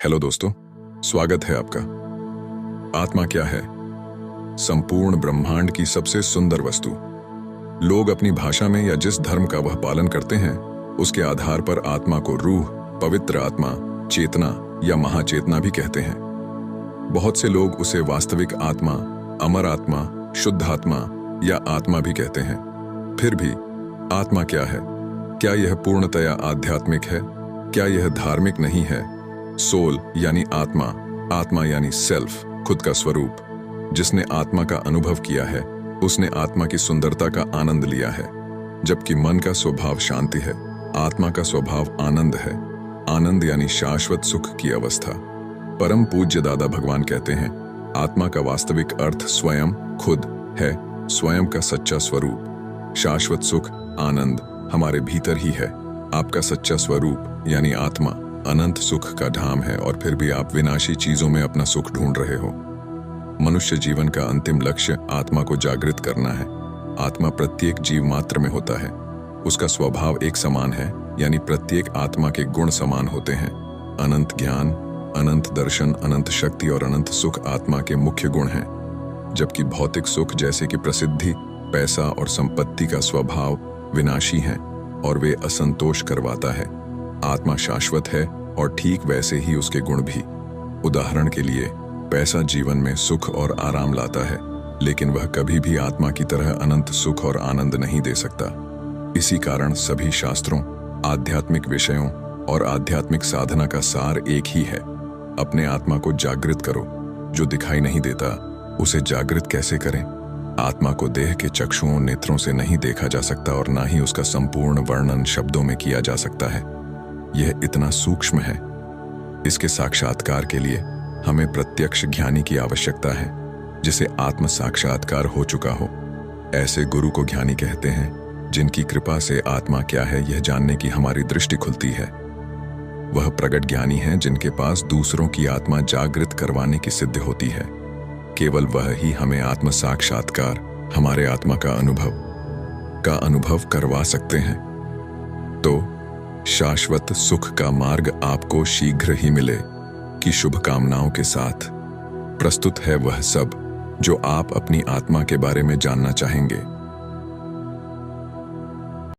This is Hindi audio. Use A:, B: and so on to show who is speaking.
A: हेलो दोस्तों, स्वागत है आपका। आत्मा क्या है? संपूर्ण ब्रह्मांड की सबसे सुंदर वस्तु। लोग अपनी भाषा में या जिस धर्म का वह पालन करते हैं उसके आधार पर आत्मा को रूह, पवित्र आत्मा, चेतना या महाचेतना भी कहते हैं। बहुत से लोग उसे वास्तविक आत्मा, अमर आत्मा, शुद्ध आत्मा या आत्मा भी कहते हैं। फिर भी आत्मा क्या है? क्या यह पूर्णतया आध्यात्मिक है? क्या यह धार्मिक नहीं है? सोल यानी आत्मा, आत्मा यानी सेल्फ, खुद का स्वरूप। जिसने आत्मा का अनुभव किया है उसने आत्मा की सुंदरता का आनंद लिया है। जबकि मन का स्वभाव शांति है, आत्मा का स्वभाव आनंद है। आनंद यानी शाश्वत सुख की अवस्था। परम पूज्य दादा भगवान कहते हैं, आत्मा का वास्तविक अर्थ स्वयं, खुद है, स्वयं का सच्चा स्वरूप। शाश्वत सुख, आनंद हमारे भीतर ही है। आपका सच्चा स्वरूप यानी आत्मा अनंत सुख का धाम है, और फिर भी आप विनाशी चीजों में अपना सुख ढूंढ रहे हो। मनुष्य जीवन का अंतिम लक्ष्य आत्मा को जागृत करना है। आत्मा प्रत्येक जीव मात्र में होता है। उसका स्वभाव एक समान है, यानी प्रत्येक आत्मा के गुण समान होते हैं। अनंत ज्ञान, अनंत दर्शन, अनंत शक्ति और अनंत सुख आत्मा के मुख्य गुण हैं। जबकि भौतिक सुख जैसे कि प्रसिद्धि, पैसा और संपत्ति का स्वभाव विनाशी हैं और वे असंतोष करवाता है। आत्मा शाश्वत है और ठीक वैसे ही उसके गुण भी। उदाहरण के लिए, पैसा जीवन में सुख और आराम लाता है, लेकिन वह कभी भी आत्मा की तरह अनंत सुख और आनंद नहीं दे सकता। इसी कारण सभी शास्त्रों, आध्यात्मिक विषयों और आध्यात्मिक साधना का सार एक ही है। अपने आत्मा को जागृत करो। जो दिखाई नहीं देता उसे जागृत कैसे करें? आत्मा को देह के चक्षुओं, नेत्रों से नहीं देखा जा सकता और ना ही उसका संपूर्ण वर्णन शब्दों में किया जा सकता है। यह इतना सूक्ष्म है। इसके साक्षात्कार के लिए हमें प्रत्यक्ष ज्ञानी की आवश्यकता है, जिसे आत्म साक्षात्कार हो चुका हो। ऐसे गुरु को ज्ञानी कहते हैं, जिनकी कृपा से आत्मा क्या है यह जानने की हमारी दृष्टि खुलती है। वह प्रगट ज्ञानी हैं जिनके पास दूसरों की आत्मा जागृत करवाने की सिद्धि होती है। केवल वह ही हमें आत्म साक्षात्कार, हमारे आत्मा का अनुभव करवा सकते हैं। तो शाश्वत सुख का मार्ग आपको शीघ्र ही मिले की शुभकामनाओं के साथ प्रस्तुत है वह सब जो आप अपनी आत्मा के बारे में जानना चाहेंगे।